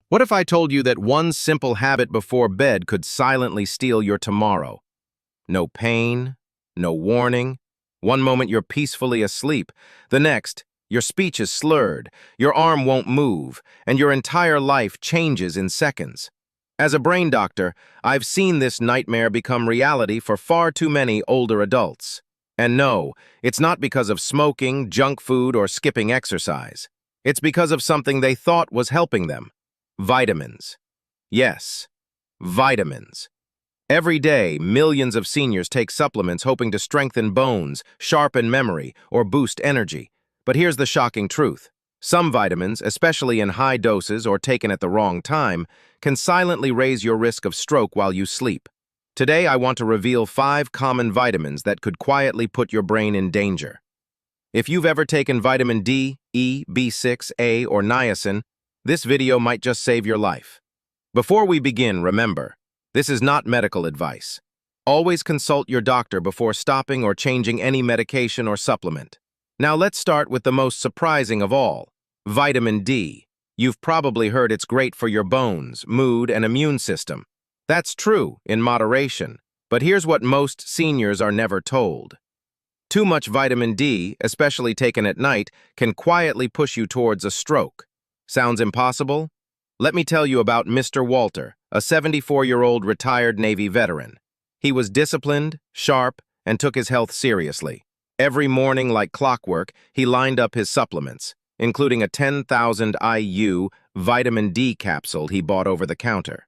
What if I told you that one simple habit before bed could silently steal your tomorrow? No pain, no warning. One moment you're peacefully asleep. The next, your speech is slurred, your arm won't move, and your entire life changes in seconds. As a brain doctor, I've seen this nightmare become reality for far too many older adults. And no, it's not because of smoking, junk food, or skipping exercise. It's because of something they thought was helping them. Vitamins. Yes, vitamins. Every day, millions of seniors take supplements hoping to strengthen bones, sharpen memory, or boost energy. But here's the shocking truth. Some vitamins, especially in high doses or taken at the wrong time, can silently raise your risk of stroke while you sleep. Today, I want to reveal 5 common vitamins that could quietly put your brain in danger. If you've ever taken vitamin D, E, B6, A, or niacin, this video might just save your life. Before we begin, remember, this is not medical advice. Always consult your doctor before stopping or changing any medication or supplement. Now let's start with the most surprising of all, vitamin D. You've probably heard it's great for your bones, mood, and immune system. That's true, in moderation, but here's what most seniors are never told. Too much vitamin D, especially taken at night, can quietly push you towards a stroke. Sounds impossible? Let me tell you about Mr. Walter, a 74-year-old retired Navy veteran. He was disciplined, sharp, and took his health seriously. Every morning, like clockwork, he lined up his supplements, including a 10,000 IU vitamin D capsule he bought over the counter.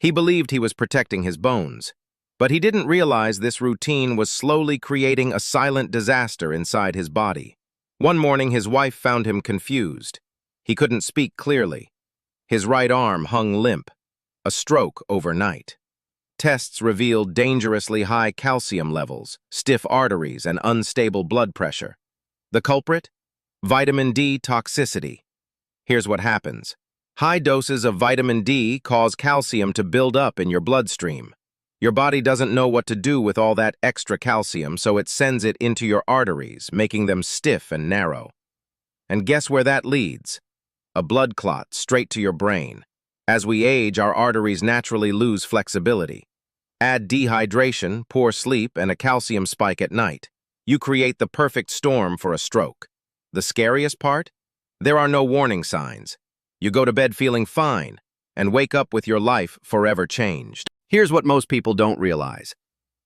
He believed he was protecting his bones, but he didn't realize this routine was slowly creating a silent disaster inside his body. One morning, his wife found him confused. He couldn't speak clearly. His right arm hung limp, a stroke overnight. Tests revealed dangerously high calcium levels, stiff arteries, and unstable blood pressure. The culprit? Vitamin D toxicity. Here's what happens. High doses of vitamin D cause calcium to build up in your bloodstream. Your body doesn't know what to do with all that extra calcium, so it sends it into your arteries, making them stiff and narrow. And guess where that leads? A blood clot straight to your brain. As we age, our arteries naturally lose flexibility. Add dehydration, poor sleep, and a calcium spike at night. You create the perfect storm for a stroke. The scariest part? There are no warning signs. You go to bed feeling fine and wake up with your life forever changed. Here's what most people don't realize.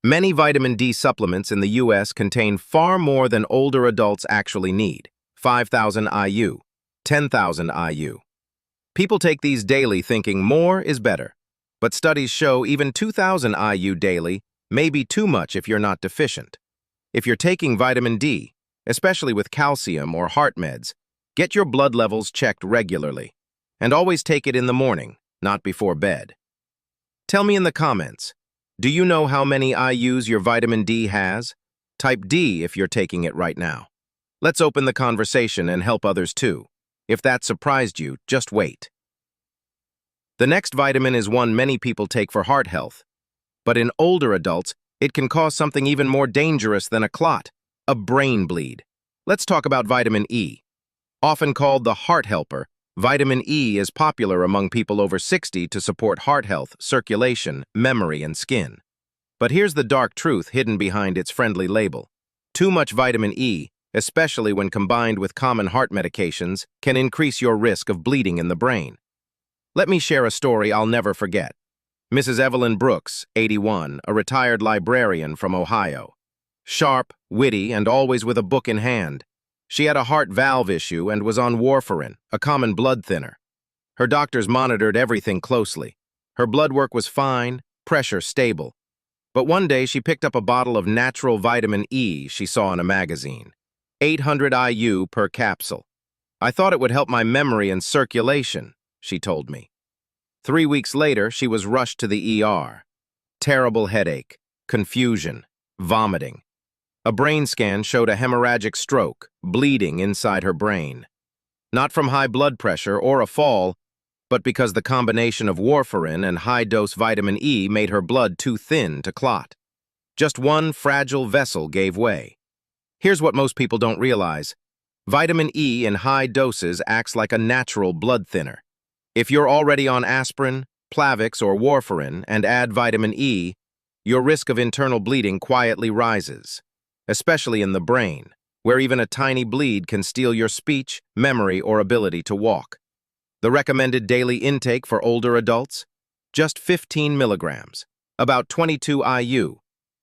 Many vitamin D supplements in the US contain far more than older adults actually need. 5,000 IU. 10,000 IU. People take these daily thinking more is better, but studies show even 2,000 IU daily may be too much if you're not deficient. If you're taking vitamin D, especially with calcium or heart meds, get your blood levels checked regularly, and always take it in the morning, not before bed. Tell me in the comments, do you know how many IUs your vitamin D has? Type D if you're taking it right now. Let's open the conversation and help others too. If that surprised you, just wait. The next vitamin is one many people take for heart health. But in older adults, it can cause something even more dangerous than a clot, a brain bleed. Let's talk about vitamin E. Often called the heart helper, vitamin E is popular among people over 60 to support heart health, circulation, memory, and skin. But here's the dark truth hidden behind its friendly label. Too much vitamin E, especially when combined with common heart medications, can increase your risk of bleeding in the brain. Let me share a story I'll never forget. Mrs. Evelyn Brooks, 81, a retired librarian from Ohio. Sharp, witty, and always with a book in hand. She had a heart valve issue and was on warfarin, a common blood thinner. Her doctors monitored everything closely. Her blood work was fine, pressure stable. But one day she picked up a bottle of natural vitamin E she saw in a magazine. 800 IU per capsule. I thought it would help my memory and circulation, she told me. 3 weeks later, she was rushed to the ER. Terrible headache, confusion, vomiting. A brain scan showed a hemorrhagic stroke, bleeding inside her brain. Not from high blood pressure or a fall, but because the combination of warfarin and high-dose vitamin E made her blood too thin to clot. Just one fragile vessel gave way. Here's what most people don't realize. Vitamin E in high doses acts like a natural blood thinner. If you're already on aspirin, Plavix, or warfarin and add vitamin E, your risk of internal bleeding quietly rises, especially in the brain, where even a tiny bleed can steal your speech, memory, or ability to walk. The recommended daily intake for older adults? Just 15 milligrams, about 22 IU,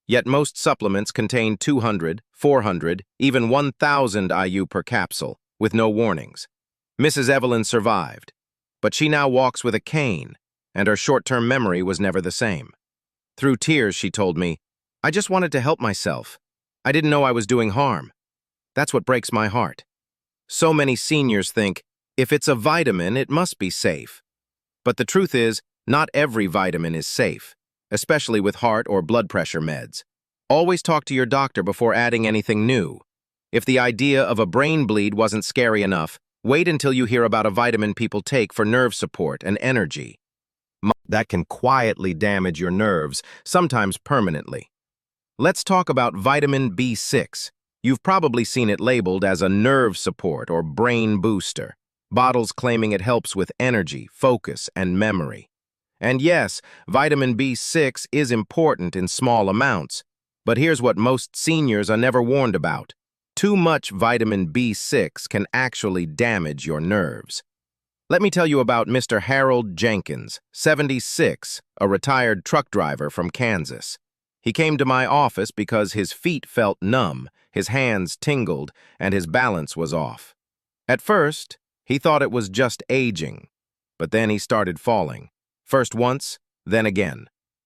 yet most supplements contain 200, 400, even 1,000 IU per capsule, with no warnings. Mrs. Evelyn survived, but she now walks with a cane, and her short-term memory was never the same. Through tears, she told me, "I just wanted to help myself. I didn't know I was doing harm." That's what breaks my heart. So many seniors think, if it's a vitamin, it must be safe. But the truth is, not every vitamin is safe, especially with heart or blood pressure meds. Always talk to your doctor before adding anything new. If the idea of a brain bleed wasn't scary enough, wait until you hear about a vitamin people take for nerve support and energy. That can quietly damage your nerves, sometimes permanently. Let's talk about vitamin B6. You've probably seen it labeled as a nerve support or brain booster, bottles claiming it helps with energy, focus, and memory. And yes, vitamin B6 is important in small amounts, but here's what most seniors are never warned about. Too much vitamin B6 can actually damage your nerves. Let me tell you about Mr. Harold Jenkins, 76, a retired truck driver from Kansas. He came to my office because his feet felt numb, his hands tingled, and his balance was off. At first, he thought it was just aging, but then he started falling. First once, then again.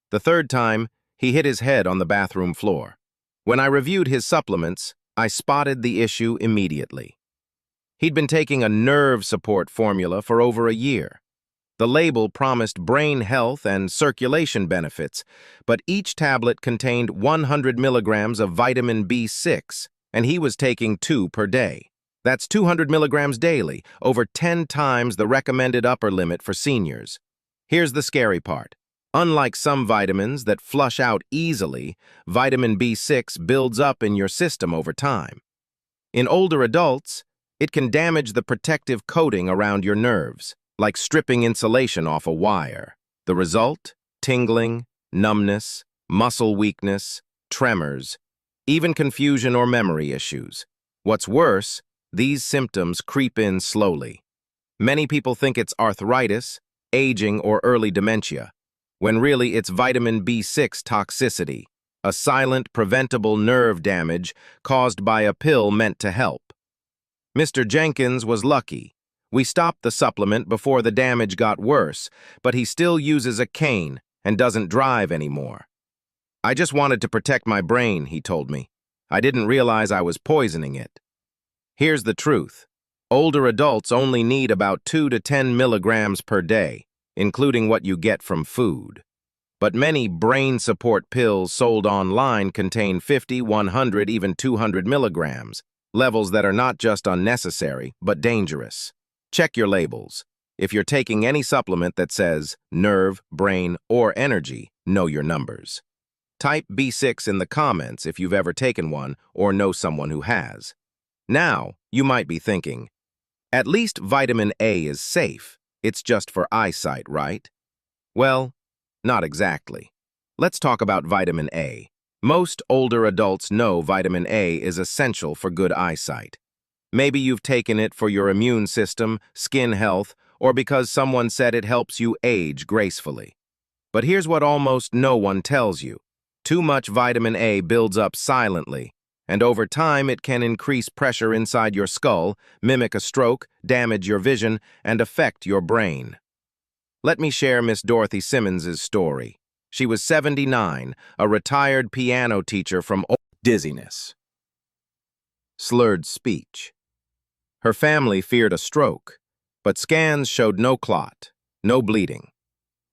The third time, he hit his head on the bathroom floor. When I reviewed his supplements, I spotted the issue immediately. He'd been taking a nerve support formula for over a year. The label promised brain health and circulation benefits, but each tablet contained 100 milligrams of vitamin B6, and he was taking 2 per day. That's 200 milligrams daily, over 10 times the recommended upper limit for seniors. Here's the scary part. Unlike some vitamins that flush out easily, vitamin B6 builds up in your system over time. In older adults, it can damage the protective coating around your nerves, like stripping insulation off a wire. The result? Tingling, numbness, muscle weakness, tremors, even confusion or memory issues. What's worse, these symptoms creep in slowly. Many people think it's arthritis, aging, or early dementia, when really it's vitamin B6 toxicity, a silent, preventable nerve damage caused by a pill meant to help. Mr. Jenkins was lucky. We stopped the supplement before the damage got worse, but he still uses a cane and doesn't drive anymore. "I just wanted to protect my brain," he told me. "I didn't realize I was poisoning it." Here's the truth. Older adults only need about 2 to 10 milligrams per day, including what you get from food. But many brain support pills sold online contain 50, 100, even 200 milligrams, levels that are not just unnecessary, but dangerous. Check your labels. If you're taking any supplement that says nerve, brain, or energy, know your numbers. Type B6 in the comments if you've ever taken one or know someone who has. Now, you might be thinking, at least vitamin A is safe. It's just for eyesight, right? Well, not exactly. Let's talk about vitamin A. Most older adults know vitamin A is essential for good eyesight. Maybe you've taken it for your immune system, skin health, or because someone said it helps you age gracefully. But here's what almost no one tells you. Too much vitamin A builds up silently, and over time it can increase pressure inside your skull, mimic a stroke, damage your vision, and affect your brain. Let me share Miss Dorothy Simmons's story. She was 79, a retired piano teacher from dizziness, slurred speech. Her family feared a stroke, but scans showed no clot, no bleeding.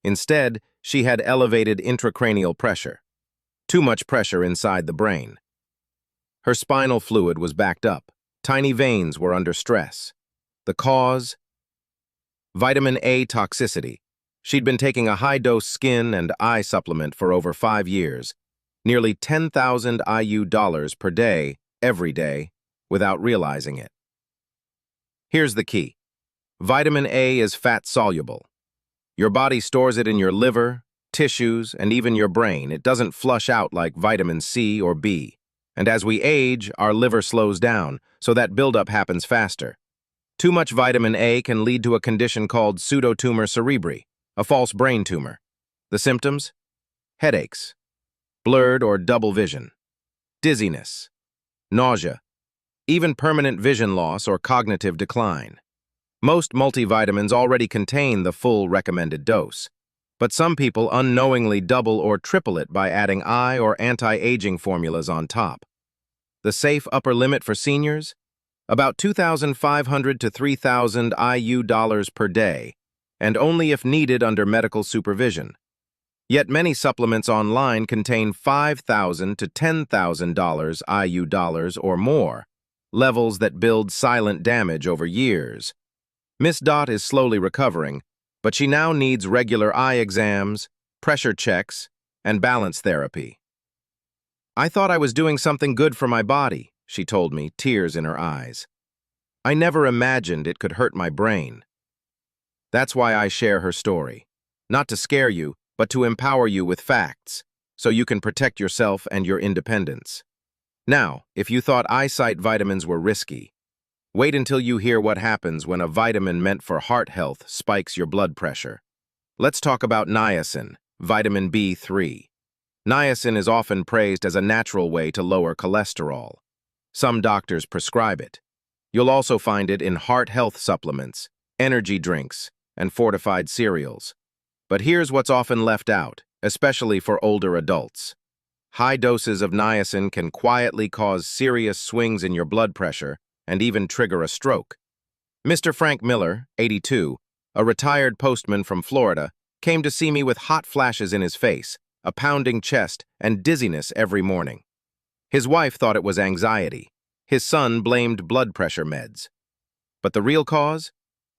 Instead, she had elevated intracranial pressure, too much pressure inside the brain. Her spinal fluid was backed up. Tiny veins were under stress. The cause? Vitamin A toxicity. She'd been taking a high-dose skin and eye supplement for over 5 years, nearly 10,000 IU dollars per day, every day, without realizing it. Here's the key. Vitamin A is fat-soluble. Your body stores it in your liver, tissues, and even your brain. It doesn't flush out like vitamin C or B. And as we age, our liver slows down, so that buildup happens faster. Too much vitamin A can lead to a condition called pseudotumor cerebri, a false brain tumor. The symptoms? Headaches, blurred or double vision, dizziness, nausea, even permanent vision loss or cognitive decline. Most multivitamins already contain the full recommended dose, but some people unknowingly double or triple it by adding eye or anti-aging formulas on top. The safe upper limit for seniors? About 2,500 to 3,000 IU dollars per day, and only if needed under medical supervision. Yet many supplements online contain $5,000 to $10,000 IU dollars or more, levels that build silent damage over years. Miss Dot is slowly recovering, but she now needs regular eye exams, pressure checks, and balance therapy. "I thought I was doing something good for my body," she told me, tears in her eyes. "I never imagined it could hurt my brain." That's why I share her story. Not to scare you, but to empower you with facts, so you can protect yourself and your independence. Now, if you thought eyesight vitamins were risky, wait until you hear what happens when a vitamin meant for heart health spikes your blood pressure. Let's talk about niacin, vitamin B3. Niacin is often praised as a natural way to lower cholesterol. Some doctors prescribe it. You'll also find it in heart health supplements, energy drinks, and fortified cereals. But here's what's often left out, especially for older adults. High doses of niacin can quietly cause serious swings in your blood pressure and even trigger a stroke. Mr. Frank Miller, 82, a retired postman from Florida, came to see me with hot flashes in his face, a pounding chest, and dizziness every morning. His wife thought it was anxiety. His son blamed blood pressure meds. But the real cause?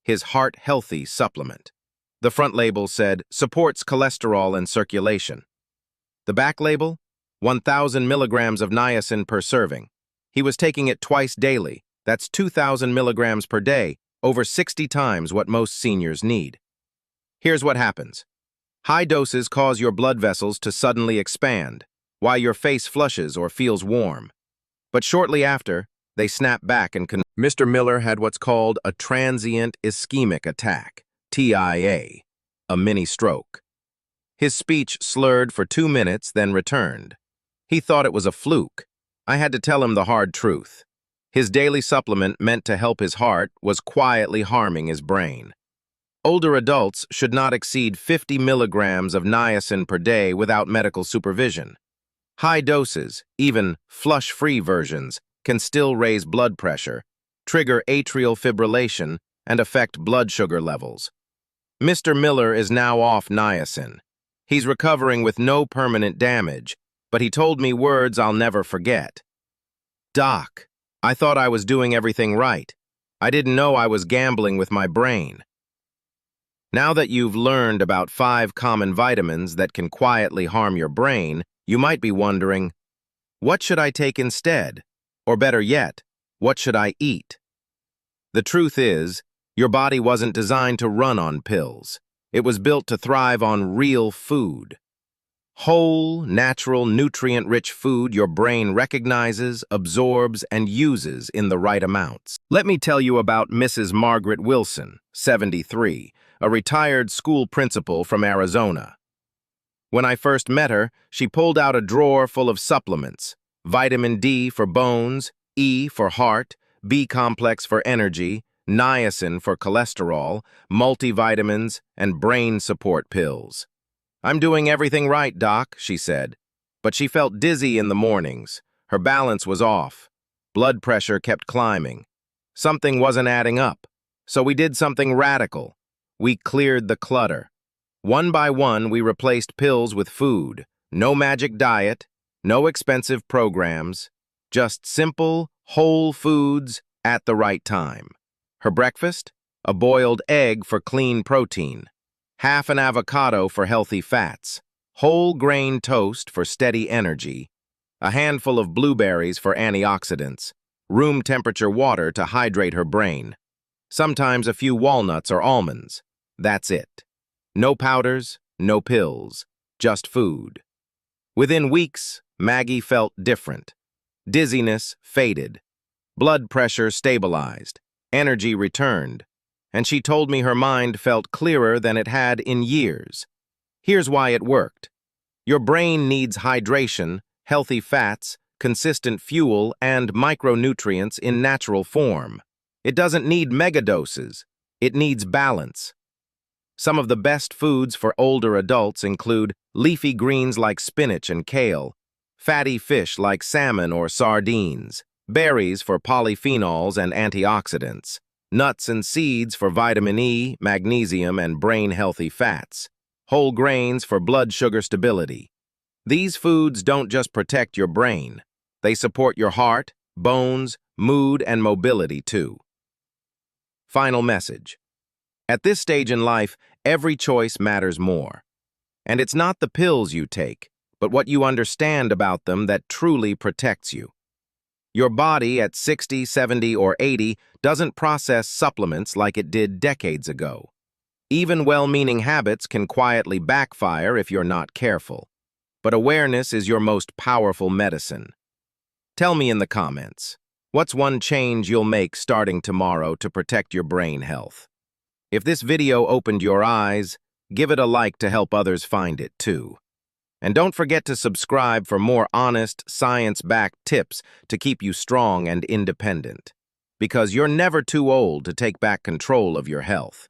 His heart-healthy supplement. The front label said, supports cholesterol and circulation. The back label? 1,000 milligrams of niacin per serving. He was taking it twice daily. That's 2,000 milligrams per day, over 60 times what most seniors need. Here's what happens. High doses cause your blood vessels to suddenly expand, while your face flushes or feels warm. But shortly after, they snap back and Mr. Miller had what's called a transient ischemic attack, TIA, a mini stroke. His speech slurred for 2 minutes, then returned. He thought it was a fluke. I had to tell him the hard truth. His daily supplement meant to help his heart was quietly harming his brain. Older adults should not exceed 50 milligrams of niacin per day without medical supervision. High doses, even flush-free versions, can still raise blood pressure, trigger atrial fibrillation, and affect blood sugar levels. Mr. Miller is now off niacin. He's recovering with no permanent damage, but he told me words I'll never forget. "Doc, I thought I was doing everything right. I didn't know I was gambling with my brain." Now that you've learned about 5 common vitamins that can quietly harm your brain, you might be wondering, what should I take instead? Or better yet, what should I eat? The truth is, your body wasn't designed to run on pills. It was built to thrive on real food. Whole, natural, nutrient-rich food your brain recognizes, absorbs, and uses in the right amounts. Let me tell you about Mrs. Margaret Wilson, 73, a retired school principal from Arizona. When I first met her, she pulled out a drawer full of supplements: vitamin D for bones, E for heart, B complex for energy, niacin for cholesterol, multivitamins, and brain support pills. "I'm doing everything right, Doc," she said. But she felt dizzy in the mornings. Her balance was off. Blood pressure kept climbing. Something wasn't adding up. So we did something radical. We cleared the clutter. One by one, we replaced pills with food. No magic diet, no expensive programs, just simple, whole foods at the right time. Her breakfast? A boiled egg for clean protein, half an avocado for healthy fats, whole grain toast for steady energy, a handful of blueberries for antioxidants, room temperature water to hydrate her brain. Sometimes a few walnuts or almonds. That's it. No powders, no pills, just food. Within weeks, Maggie felt different. Dizziness faded. Blood pressure stabilized. Energy returned. And she told me her mind felt clearer than it had in years. Here's why it worked. Your brain needs hydration, healthy fats, consistent fuel, and micronutrients in natural form. It doesn't need megadoses. It needs balance. Some of the best foods for older adults include leafy greens like spinach and kale, fatty fish like salmon or sardines, berries for polyphenols and antioxidants, nuts and seeds for vitamin E, magnesium, and brain-healthy fats, whole grains for blood sugar stability. These foods don't just protect your brain. They support your heart, bones, mood, and mobility too. Final message. At this stage in life, every choice matters more. And it's not the pills you take, but what you understand about them that truly protects you. Your body at 60, 70, or 80 doesn't process supplements like it did decades ago. Even well-meaning habits can quietly backfire if you're not careful. But awareness is your most powerful medicine. Tell me in the comments, what's one change you'll make starting tomorrow to protect your brain health? If this video opened your eyes, give it a like to help others find it too. And don't forget to subscribe for more honest, science-backed tips to keep you strong and independent. Because you're never too old to take back control of your health.